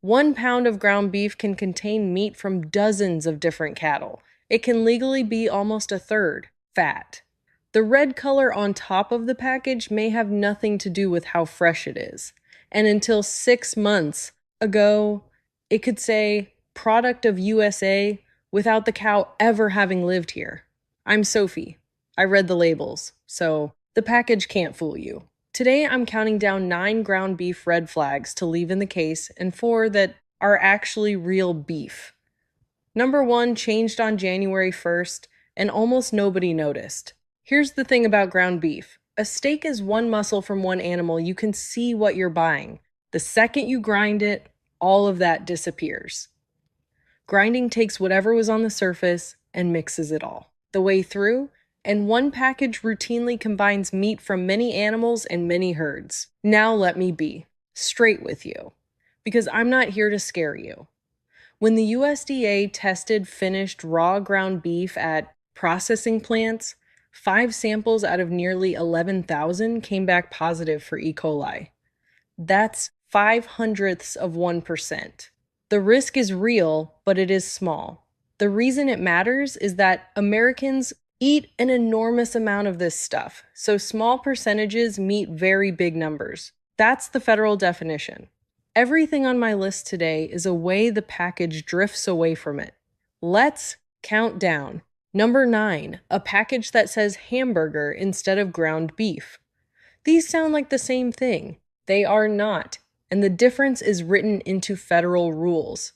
1 pound of ground beef can contain meat from dozens of different cattle. It can legally be almost a third fat. The red color on top of the package may have nothing to do with how fresh it is. And until 6 months ago, it could say product of USA without the cow ever having lived here. I'm Sophie. I read the labels, so the package can't fool you. Today, I'm counting down 9 ground beef red flags to leave in the case and 4 that are actually real beef. Number 1 changed on January 1st, and almost nobody noticed. Here's the thing about ground beef. A steak is one muscle from one animal. You can see what you're buying. The second you grind it, all of that disappears. Grinding takes whatever was on the surface and mixes it all the way through, and one package routinely combines meat from many animals and many herds. Now let me be straight with you, because I'm not here to scare you. When the USDA tested finished raw ground beef at processing plants, 5 samples out of nearly 11,000 came back positive for E. coli. That's 0.05%. The risk is real, but it is small. The reason it matters is that Americans eat an enormous amount of this stuff, so small percentages meet very big numbers. That's the federal definition. Everything on my list today is a way the package drifts away from it. Let's count down. Number 9, a package that says hamburger instead of ground beef. These sound like the same thing. They are not, and the difference is written into federal rules.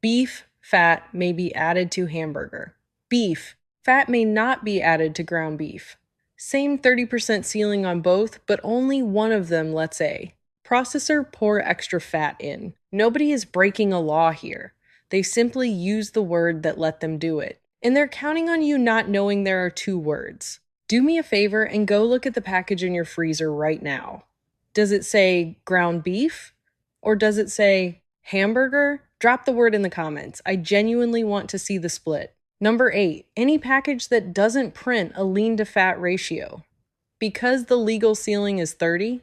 Beef fat may be added to hamburger. Beef fat may not be added to ground beef. Same 30% ceiling on both, but only one of them, let's say. Processor, pour extra fat in. Nobody is breaking a law here. They simply use the word that let them do it. And they're counting on you not knowing there are 2 words. Do me a favor and go look at the package in your freezer right now. Does it say ground beef? Or does it say hamburger? Drop the word in the comments. I genuinely want to see the split. Number 8, any package that doesn't print a lean to fat ratio. Because the legal ceiling is 30%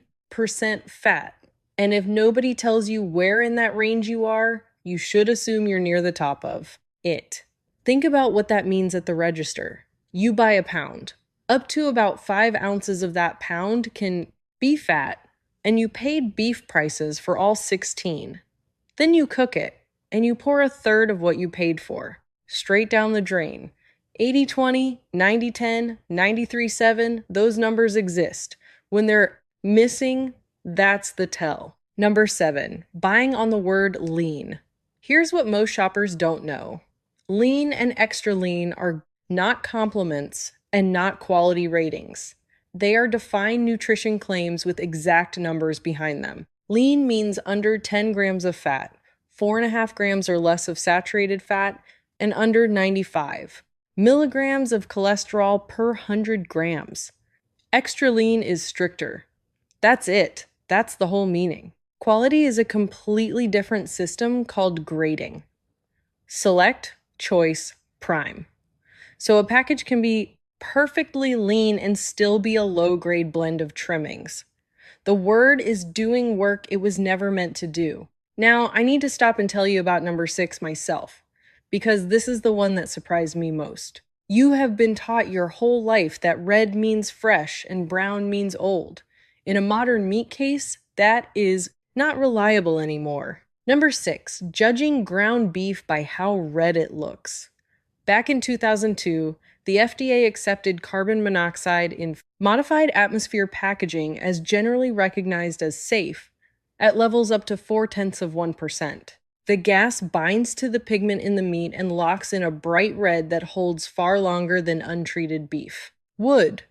fat, and if nobody tells you where in that range you are, you should assume you're near the top of it. Think about what that means at the register. You buy a pound. Up to about 5 ounces of that pound can be fat, and you paid beef prices for all 16. Then you cook it, and you pour a third of what you paid for, straight down the drain. 80-20, 90-10, 93-7, those numbers exist. When they're missing, that's the tell. Number 7, buying on the word lean. Here's what most shoppers don't know. Lean and extra lean are not compliments and not quality ratings. They are defined nutrition claims with exact numbers behind them. Lean means under 10 grams of fat, 4.5 grams or less of saturated fat, and under 95 milligrams of cholesterol per 100 grams. Extra lean is stricter. That's it. That's the whole meaning. Quality is a completely different system called grading. Select, choice, prime. So a package can be perfectly lean and still be a low-grade blend of trimmings. The word is doing work it was never meant to do. Now, I need to stop and tell you about number 6 myself, because this is the one that surprised me most. You have been taught your whole life that red means fresh and brown means old. In a modern meat case, that is not reliable anymore. Number 6, judging ground beef by how red it looks. Back in 2002, the FDA accepted carbon monoxide in modified atmosphere packaging as generally recognized as safe at levels up to 0.4%. The gas binds to the pigment in the meat and locks in a bright red that holds far longer than untreated beef would.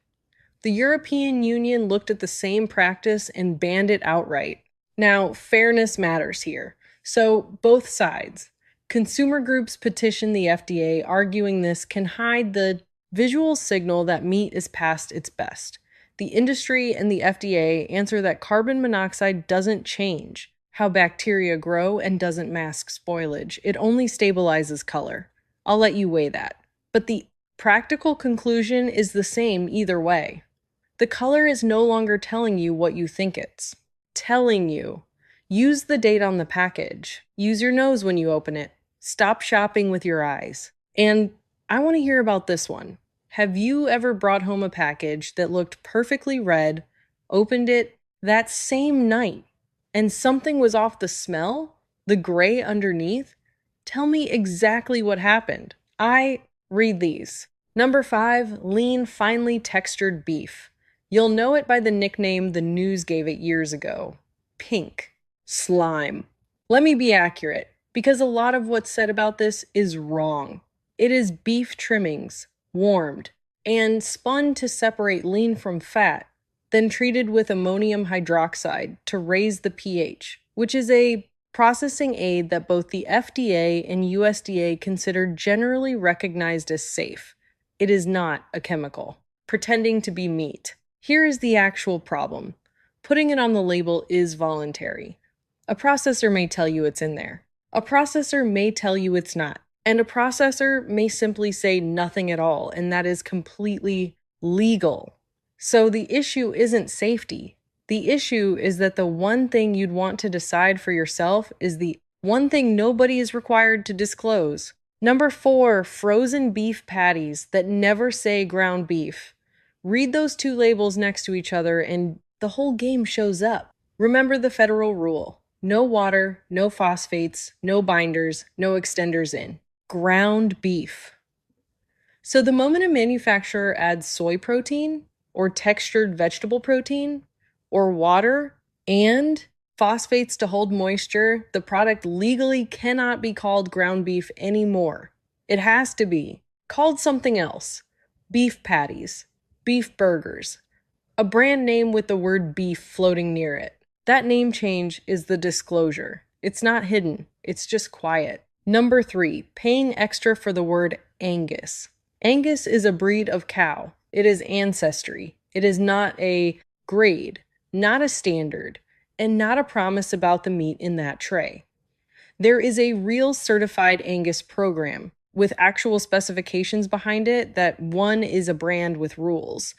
The European Union looked at the same practice and banned it outright. Now, fairness matters here. So, both sides. Consumer groups petition the FDA, arguing this can hide the visual signal that meat is past its best. The industry and the FDA answer that carbon monoxide doesn't change how bacteria grow and doesn't mask spoilage. It only stabilizes color. I'll let you weigh that. But the practical conclusion is the same either way. The color is no longer telling you what you think it's telling you. Use the date on the package. Use your nose when you open it. Stop shopping with your eyes. And I want to hear about this one. Have you ever brought home a package that looked perfectly red, opened it that same night, and something was off the smell? The gray underneath? Tell me exactly what happened. Read these. Number 5, lean, finely textured beef. You'll know it by the nickname the news gave it years ago. Pink. Slime. Let me be accurate, because a lot of what's said about this is wrong. It is beef trimmings, warmed, and spun to separate lean from fat, then treated with ammonium hydroxide to raise the pH, which is a processing aid that both the FDA and USDA consider generally recognized as safe. It is not a chemical, pretending to be meat. Here is the actual problem. Putting it on the label is voluntary. A processor may tell you it's in there. A processor may tell you it's not. And a processor may simply say nothing at all, and that is completely legal. So the issue isn't safety. The issue is that the one thing you'd want to decide for yourself is the one thing nobody is required to disclose. Number 4, frozen beef patties that never say ground beef. Read those two labels next to each other and the whole game shows up. Remember the federal rule. No water, no phosphates, no binders, no extenders in. Ground beef. So the moment a manufacturer adds soy protein, or textured vegetable protein, or water, and phosphates to hold moisture, the product legally cannot be called ground beef anymore. It has to be called something else. Beef patties, beef burgers, a brand name with the word beef floating near it. That name change is the disclosure. It's not hidden, it's just quiet. Number 3, paying extra for the word Angus. Angus is a breed of cow. It is ancestry. It is not a grade, not a standard, and not a promise about the meat in that tray. There is a real certified Angus program with actual specifications behind it that one is a brand with rules.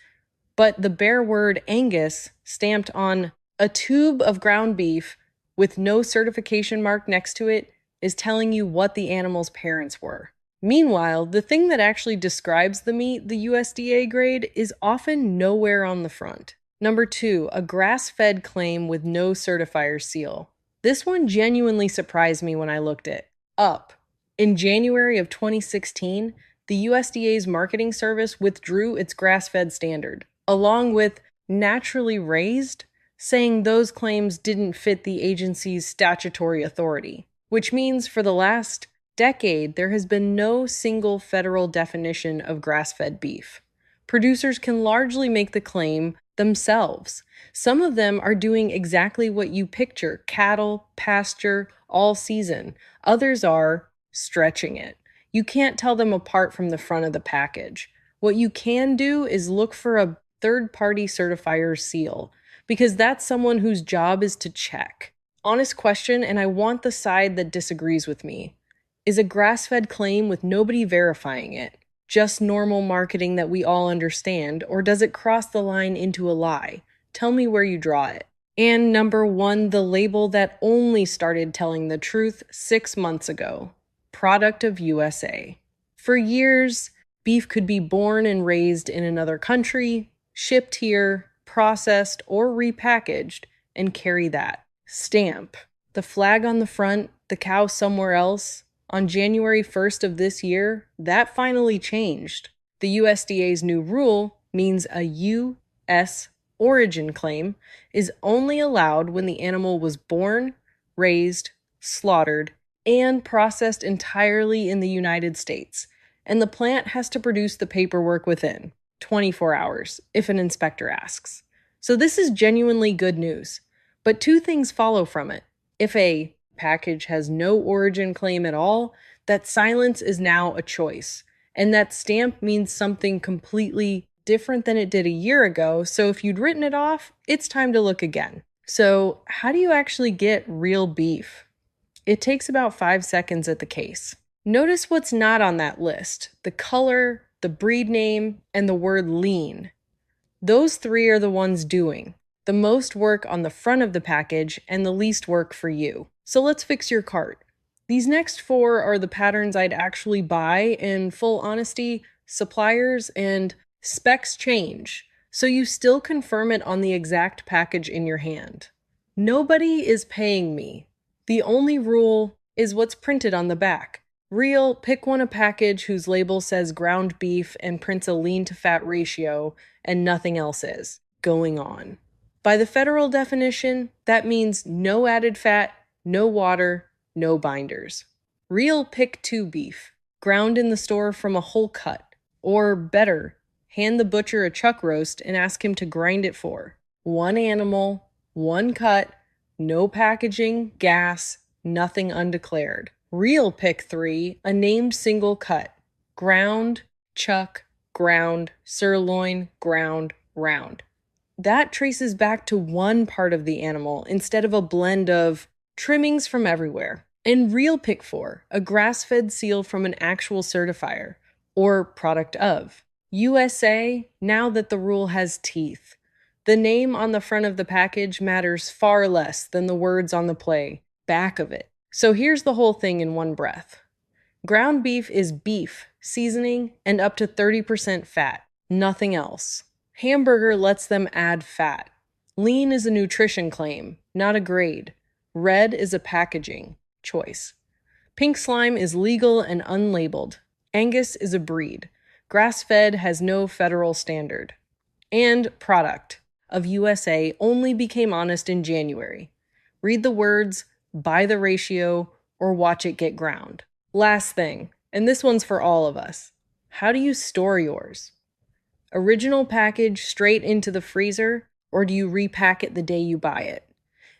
But the bare word Angus stamped on a tube of ground beef with no certification mark next to it is telling you what the animal's parents were. Meanwhile, the thing that actually describes the meat, the USDA grade, is often nowhere on the front. Number 2, a grass-fed claim with no certifier seal. This one genuinely surprised me when I looked it up. In January of 2016, the USDA's marketing service withdrew its grass-fed standard, along with naturally raised, saying those claims didn't fit the agency's statutory authority, which means for the last decade, there has been no single federal definition of grass-fed beef. Producers can largely make the claim themselves. Some of them are doing exactly what you picture: cattle, pasture, all season. Others are stretching it. You can't tell them apart from the front of the package. What you can do is look for a third-party certifier's seal, because that's someone whose job is to check. Honest question, and I want the side that disagrees with me. Is a grass-fed claim with nobody verifying it just normal marketing that we all understand, or does it cross the line into a lie? Tell me where you draw it. And number 1, the label that only started telling the truth 6 months ago. Product of USA. For years, beef could be born and raised in another country, shipped here, processed, or repackaged, and carry that stamp. The flag on the front, the cow somewhere else. On January 1st of this year, that finally changed. The USDA's new rule means a U.S. origin claim is only allowed when the animal was born, raised, slaughtered, and processed entirely in the United States, and the plant has to produce the paperwork within 24 hours if an inspector asks. So this is genuinely good news, but 2 things follow from it. If a package has no origin claim at all, that silence is now a choice, and that stamp means something completely different than it did a year ago, so if you'd written it off, it's time to look again. So how do you actually get real beef? It takes about 5 seconds at the case. Notice what's not on that list: the color, the breed name, and the word lean. Those 3 are the ones doing. The most work on the front of the package and the least work for you. So let's fix your cart. These next four are the patterns I'd actually buy. In full honesty, suppliers and specs change, so you still confirm it on the exact package in your hand. Nobody is paying me. The only rule is what's printed on the back. Real, pick one a package whose label says ground beef and prints a lean to fat ratio and nothing else is. Going on. By the federal definition, that means no added fat, no water, no binders. Real pick two beef, ground in the store from a whole cut. Or better, hand the butcher a chuck roast and ask him to grind it for. One animal, one cut, no packaging, gas, nothing undeclared. Real pick three, a named single cut. Ground, chuck, ground, sirloin, ground, round. That traces back to one part of the animal instead of a blend of trimmings from everywhere. And real pick four, a grass-fed seal from an actual certifier, or product of. USA, now that the rule has teeth. The name on the front of the package matters far less than the words on the back of it. So here's the whole thing in one breath. Ground beef is beef, seasoning, and up to 30% fat. Nothing else. Hamburger lets them add fat. Lean is a nutrition claim, not a grade. Red is a packaging choice. Pink slime is legal and unlabeled. Angus is a breed. Grass-fed has no federal standard. And product of USA only became honest in January. Read the words, buy the ratio, or watch it get ground. Last thing, and this one's for all of us. How do you store yours? Original package straight into the freezer, or do you repack it the day you buy it?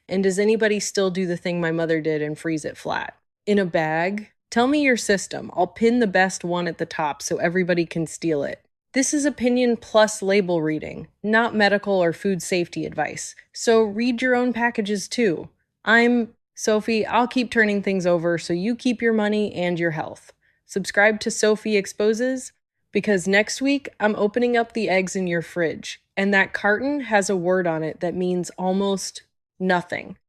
And does anybody still do the thing my mother did and freeze it flat? In a bag? Tell me your system. I'll pin the best one at the top so everybody can steal it. This is opinion plus label reading, not medical or food safety advice. So read your own packages too. I'm Sophie. I'll keep turning things over so you keep your money and your health. Subscribe to Sophie Exposes, because next week I'm opening up the eggs in your fridge, and that carton has a word on it that means almost nothing.